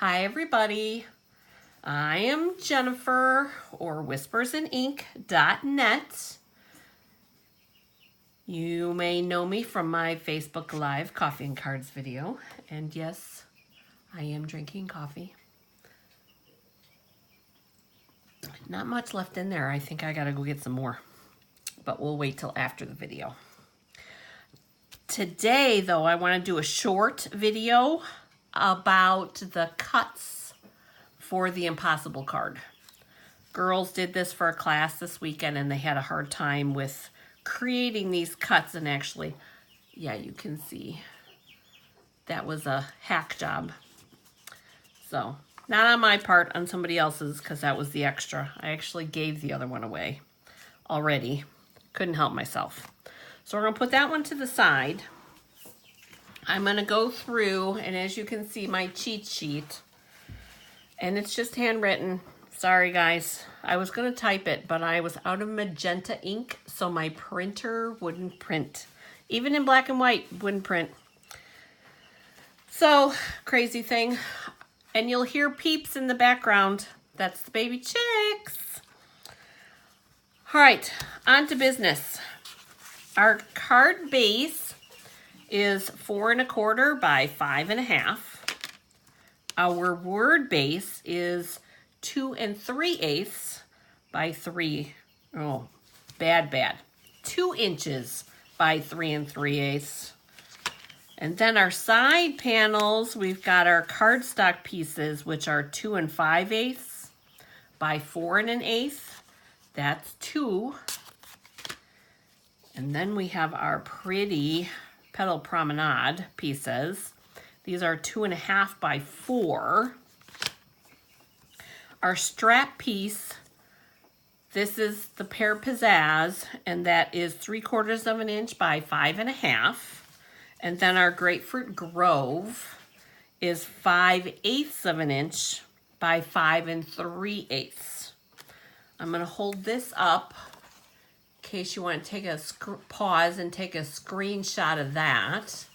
Hi everybody, I am Jennifer or whispersinink.net. You may know me from my Facebook Live coffee and cards video, and yes, I am drinking coffee. Not much left in there. I think I gotta go get some more, but we'll wait till after the video. Today though, I want to do a short video about the cuts for the Impossible card. Girls did this for a class this weekend and they had a hard time with creating these cuts, and actually, yeah, you can see that was a hack job. So, not on my part, on somebody else's, because that was the extra. I actually gave the other one away already. Couldn't help myself. So we're going to put that one to the side. I'm going to go through, and as you can see, my cheat sheet. And it's just handwritten. Sorry, guys. I was going to type it, but I was out of magenta ink, so my printer wouldn't print. Even in black and white, wouldn't print. So, crazy thing. And you'll hear peeps in the background. That's the baby chicks. All right, on to business. Our card base is 4 1/4 by 5 1/2. Our word base is 2 3/8 by 3. Oh, bad. 2 inches by 3 3/8. And then our side panels, we've got our cardstock pieces, which are 2 5/8 by 4 1/8. That's 2. And then we have our pretty Petal Promenade pieces. These are 2 1/2 by 4. Our strap piece, this is the Pear Pizzazz, and that is 3/4 inch by 5 1/2. And then our Grapefruit Grove is 5/8 inch by 5 3/8. I'm going to hold this up in case you want to take a pause and take a screenshot of that,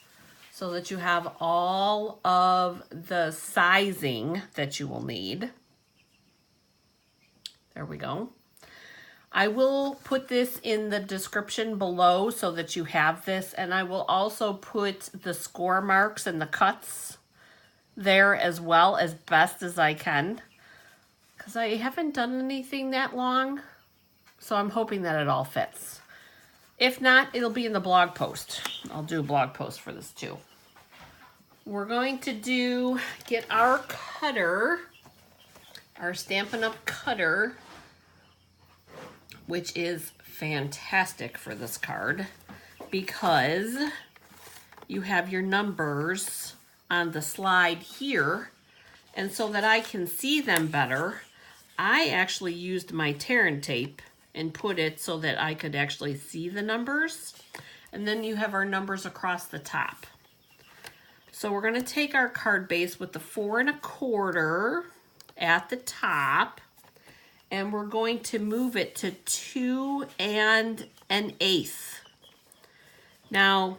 so that you have all of the sizing that you will need. There we go. I will put this in the description below so that you have this, and I will also put the score marks and the cuts there as well, as best as I can, because I haven't done anything that long, so I'm hoping that it all fits. If not, it'll be in the blog post. I'll do a blog post for this too. We're going to get our cutter, our Stampin' Up! Cutter, which is fantastic for this card because you have your numbers on the slide here, and so that I can see them better, I actually used my tear and tape and put it so that I could actually see the numbers. And then you have our numbers across the top. So we're going to take our card base with the 4 1/4 at the top, and we're going to move it to 2 1/8. Now,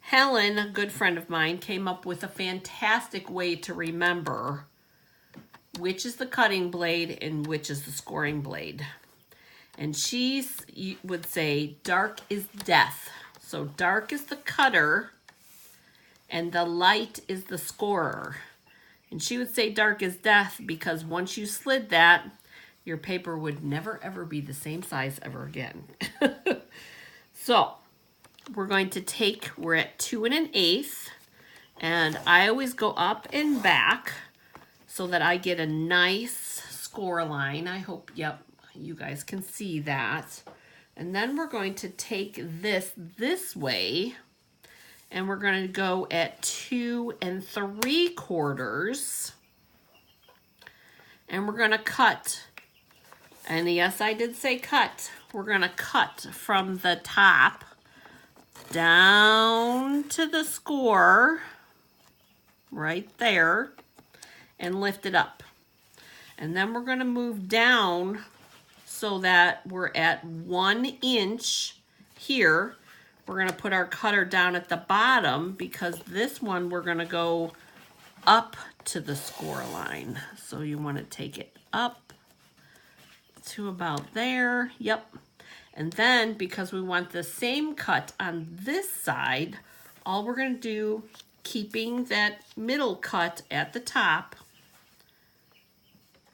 Helen, a good friend of mine, came up with a fantastic way to remember which is the cutting blade and which is the scoring blade. And she would say dark is death. So dark is the cutter and the light is the scorer. And she would say dark is death because once you slid that, your paper would never ever be the same size ever again. So we're going to we're at 2 1/8, and I always go up and back so that I get a nice score line. I hope, yep, you guys can see that. And then we're going to take this way, and we're going to go at 2 3/4, and we're going to cut. And yes, I did say cut. We're going to cut from the top down to the score right there and lift it up. And then we're going to move down so that we're at 1 inch here. We're going to put our cutter down at the bottom because this one we're going to go up to the score line. So you want to take it up to about there. Yep. And then because we want the same cut on this side, all we're going to do, keeping that middle cut at the top,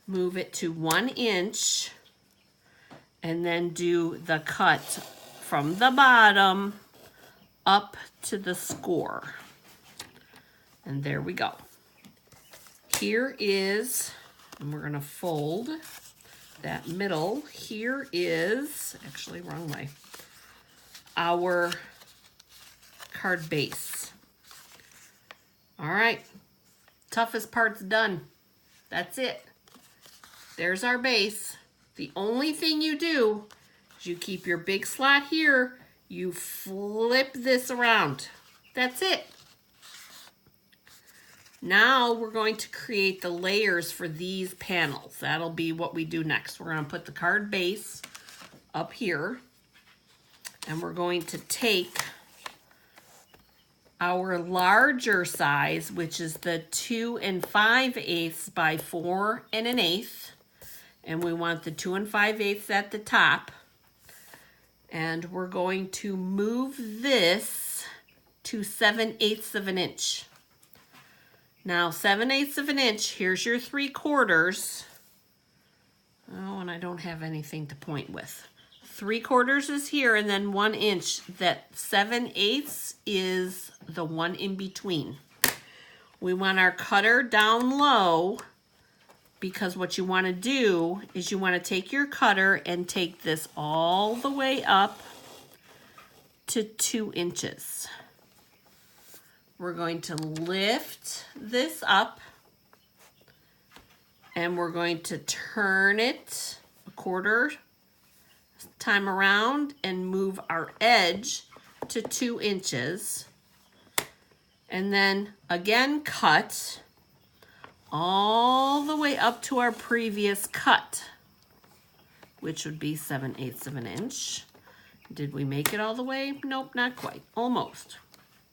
move it to 1 inch, and then do the cut from the bottom up to the score. And there we go. Here is, and we're gonna fold that middle. Here is, actually wrong way, our card base. All right, toughest part's done. That's it. There's our base. The only thing you do is you keep your big slot here, you flip this around. That's it. Now we're going to create the layers for these panels. That'll be what we do next. We're going to put the card base up here, and we're going to take our larger size, which is the 2 5/8 by 4 1/8, and we want the 2 5/8 at the top, and we're going to move this to 7/8 of an inch. Now 7/8 of an inch, here's your 3/4. Oh, and I don't have anything to point with. 3/4 is here, and then 1 inch. That 7/8 is the one in between. We want our cutter down low, because what you want to do is you want to take your cutter and take this all the way up to 2 inches. We're going to lift this up, and we're going to turn it a quarter time around and move our edge to 2 inches. And then again cut all the way up to our previous cut, which would be 7/8 of an inch. Did we make it all the way? Nope, not quite. Almost.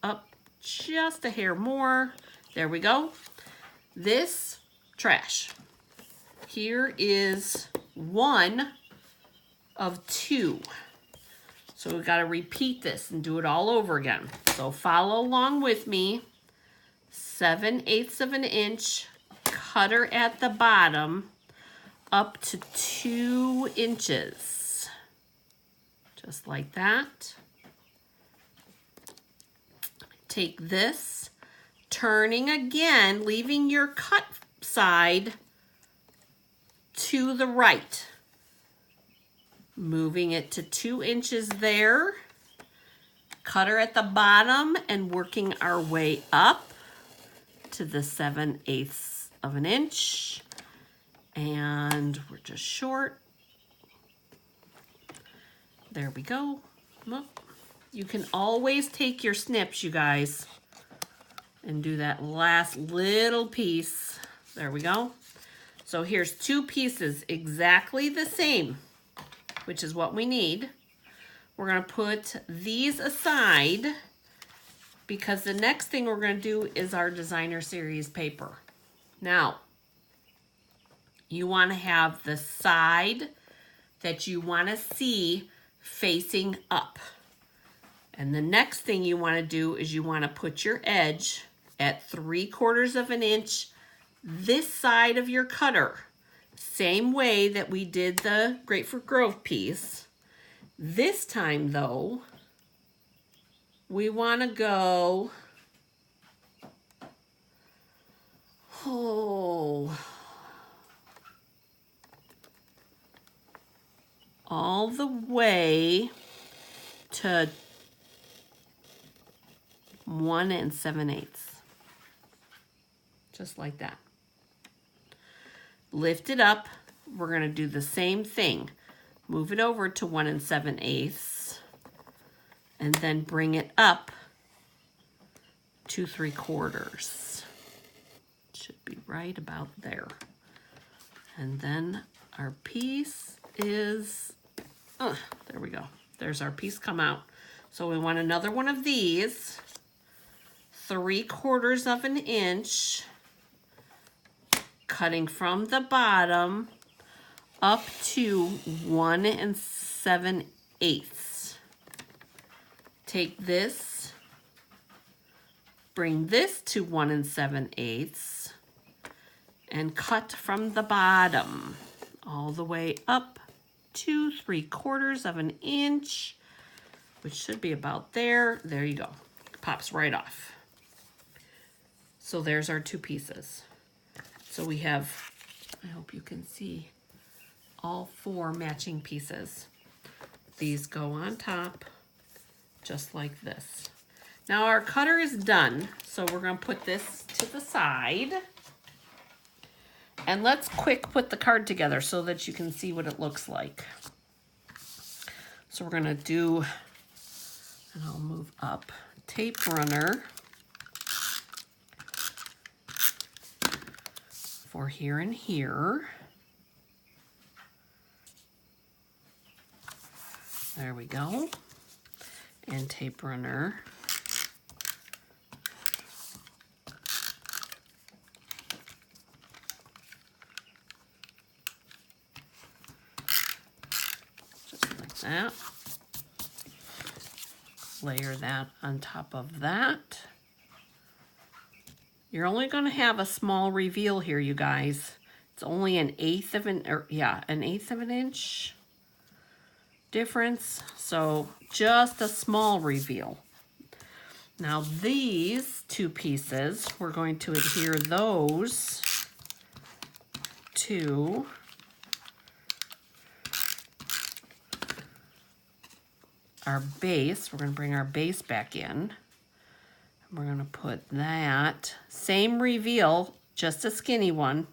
Up just a hair more. There we go. This trash. Here is 1 of 2. So we've got to repeat this and do it all over again. So follow along with me. 7/8 of an inch, cutter at the bottom, up to 2 inches. Just like that. Take this, turning again, leaving your cut side to the right. Moving it to 2 inches there. Cutter at the bottom and working our way up to the 7/8 of an inch. And we're just short. There we go. You can always take your snips, you guys, and do that last little piece. There we go. So here's 2 pieces exactly the same, which is what we need. We're going to put these aside because the next thing we're going to do is our designer series paper. Now, you want to have the side that you want to see facing up. And the next thing you want to do is you want to put your edge at 3/4 of an inch this side of your cutter. Same way that we did the Grapefruit Grove piece. This time though, we want to go all the way to 1 7/8. Just like that. Lift it up. We're going to do the same thing. Move it over to 1 7/8 and then bring it up to 3/4. Should be right about there. And then our piece is, there we go. There's our piece come out. So we want another one of these. 3/4 of an inch. cutting from the bottom up to 1 7/8. Take this, bring this to 1 7/8, and cut from the bottom all the way up to 3/4 of an inch, which should be about there. There you go. Pops right off. So there's our 2 pieces. So we have, I hope you can see, all 4 matching pieces. These go on top, just like this. Now our cutter is done, so we're going to put this to the side. And let's quick put the card together so that you can see what it looks like. So we're going to do, and I'll move up, tape runner for here and here. There we go. And tape runner just like that. Layer that on top of that. You're only going to have a small reveal here, you guys. It's only an 1/8 of an, or yeah, an 1/8 of an inch difference. So just a small reveal. Now these 2 pieces, we're going to adhere those to our base. We're going to bring our base back in. We're going to put that, same reveal, just a skinny one.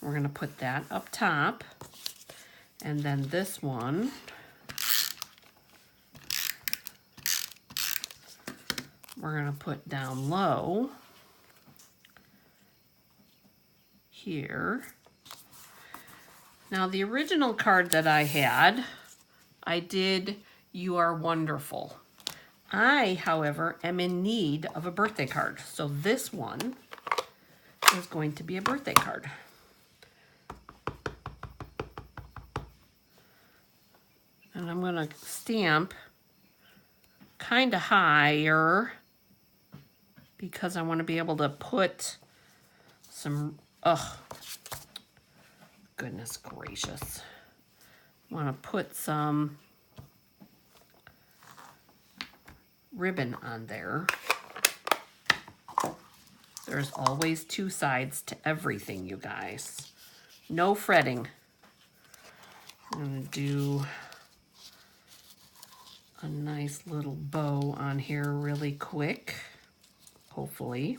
We're going to put that up top. And then this one, we're going to put down low here. Now the original card that I had, I did You Are Wonderful. I, however, am in need of a birthday card. So this one is going to be a birthday card. And I'm going to stamp kind of higher because I want to be able to put some, goodness gracious. I want to put some ribbon on there. There's always 2 sides to everything, you guys. No fretting. I'm going to do a nice little bow on here really quick, hopefully.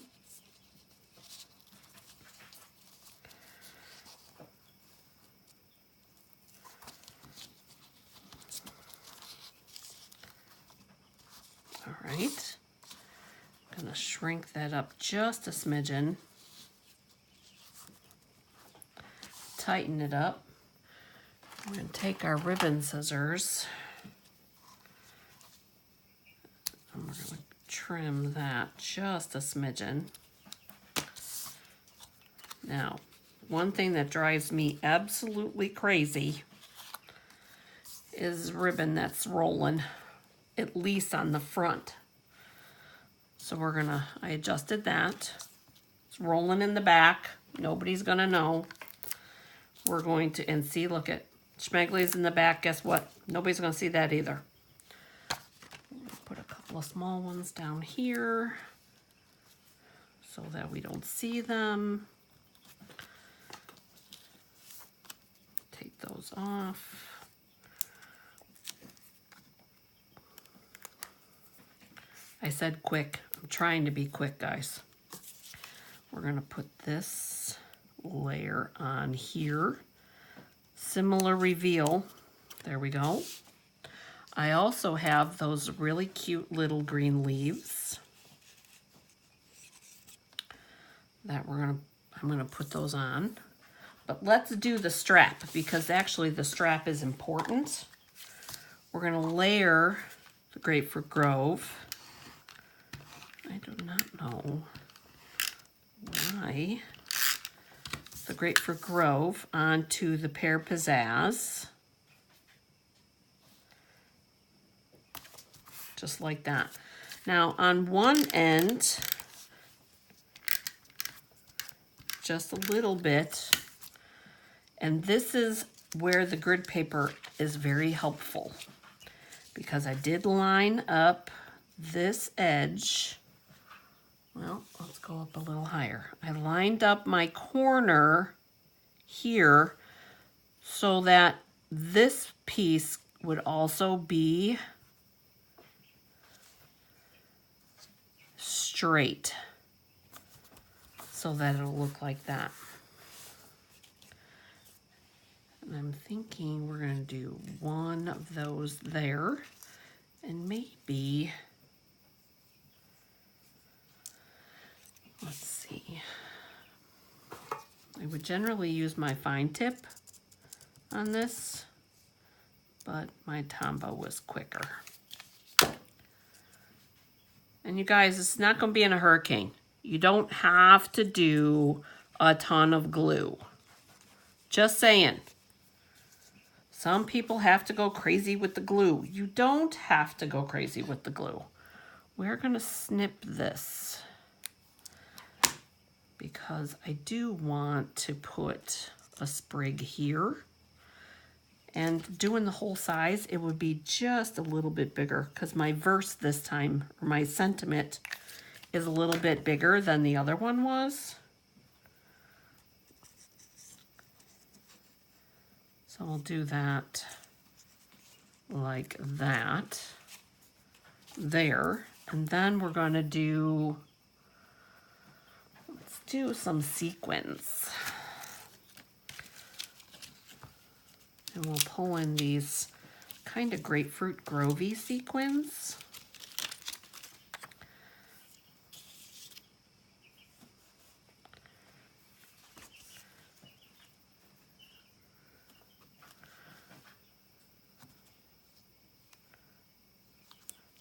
All right, I'm gonna shrink that up just a smidgen, tighten it up. I'm gonna take our ribbon scissors. I'm gonna trim that just a smidgen. Now, one thing that drives me absolutely crazy is ribbon that's rolling, at least on the front. So I adjusted that. It's rolling in the back. Nobody's gonna know. We're going to, and see, look at Schmegley's in the back. Guess what? Nobody's gonna see that either. Put a couple of small ones down here so that we don't see them. Take those off. I said quick. I'm trying to be quick, guys. We're going to put this layer on here. Similar reveal. There we go. I also have those really cute little green leaves that I'm going to put those on. But let's do the strap, because actually the strap is important. We're going to layer the Grapefruit Grove. I do not know why the Grapefruit Grove onto the Pear Pizzazz. Just like that. Now on one end, just a little bit, and this is where the grid paper is very helpful, because I did line up this edge. Well, let's go up a little higher. I lined up my corner here so that this piece would also be straight, so that it'll look like that. And I'm thinking we're going to do one of those there, and maybe, let's see, I would generally use my fine tip on this, but my Tombow was quicker. And you guys, it's not going to be in a hurricane. You don't have to do a ton of glue. Just saying. Some people have to go crazy with the glue. You don't have to go crazy with the glue. We're going to snip this because I do want to put a sprig here. And doing the whole size, it would be just a little bit bigger, because my verse this time, or my sentiment, is a little bit bigger than the other one was. So I'll do that like that there. And then we're going to do, let's do some sequins. And we'll pull in these kind of Grapefruit Grovey sequins.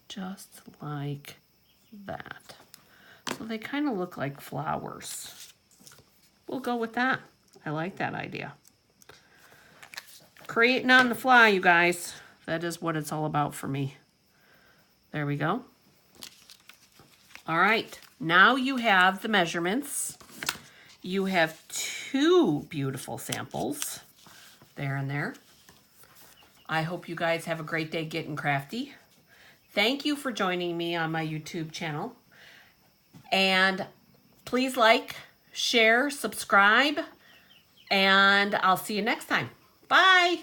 Just like that. So they kind of look like flowers. We'll go with that. I like that idea. Creating on the fly, you guys. That is what it's all about for me. There we go. All right, now you have the measurements. You have two beautiful samples, there and there. I hope you guys have a great day getting crafty. Thank you for joining me on my YouTube channel. And please like, share, subscribe, and I'll see you next time. Bye.